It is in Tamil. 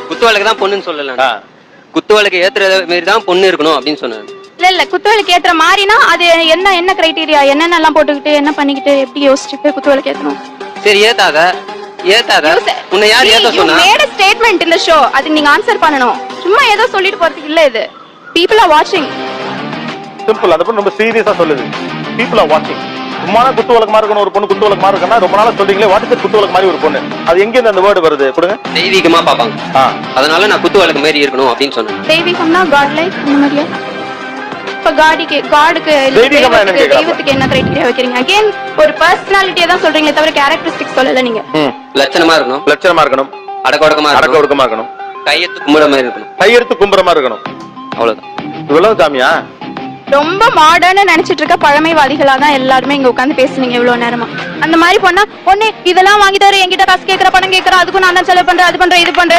குத்துவலுக்கு தான் பொண்ணுன்னு சொல்லல, குத்துவலுக்கு ஏத்துற மாதிரி தான் பொண்ணு இருக்கணும் அப்படின்னு சொன்னாரு. இல்ல குத்துவலுக்கு ஏத்துற மாதிரினா அது என்ன கிரைட்டீரியா, என்னென்னலாம் போட்டுக்கிட்டு என்ன பண்ணிக்கிட்டு எப்படி யோசிச்சுட்டு குத்துவலுக்கு ஏத்தணும்? சரி ஏத்தாத உன்னை யார் ஏத்த சொன்னா? You made a statement in the show, அது நீங்க ஆன்சர் பண்ணணும். சும்மா ஏதோ சொல்லிட்டு போறதுக்கு இல்ல இது. People are watching. சிம்பிள். அந்த பொண்ணு ரொம்ப சீரியஸா சொல்லுது. People are watching. சும்மா குத்துவலுக்கு மாதிரி இருக்கணும் ஒரு பொண்ணு, குத்துவலுக்கு மாதிரி இருக்கனா ரொம்ப நாளா சொல்றீங்களே, வாட் இஸ் குத்துவலுக்கு மாதிரி ஒரு பொண்ணு? அது எங்க இருந்து அந்த வேர்ட் வருது? கொடுங்க. தெய்வீகமா பாப்பாங்க. அதனால நான் குத்துவலுக்கு மாதிரி இருக்கணும் அப்படின்னு சொன்னேன். தெய்வீகம்னா God like அந்த மாதிரியா? இப்ப காடுக்கு தெய்வத்துக்கு என்ன கிரைட்டீரியா வைக்கிறீங்க? அகைன் ஒரு பர்சனாலிட்டியை தான் சொல்றீங்களே தவிர கேரக்டரிஸ்டிக்ஸ் சொல்லல நீங்க. லட்சணமா இருக்கணும், அடக்கொடக்கமா இருக்கணும், கையெடுத்து கும்புற மாதிரி இருக்கணும். அவ்வளவுதான். இவ்வளவு சாமியா? ரொம்ப மாடர்ன் நினைச்சிட்டு இருக்க பழமைவாதிகளா தான் எல்லாருமே இங்க உட்கார்ந்து பேசுனீங்க இவ்வளவு நேரமா. அந்த மாதிரி பண்ணா ஒண்ணு இதெல்லாம் வாங்கி தர, என்கிட்ட காசு கேக்குற, பணம் கேக்குற, அதுக்கும் நான் தான் செலவு பண்றேன், அது பண்றேன், இது பண்றேன்.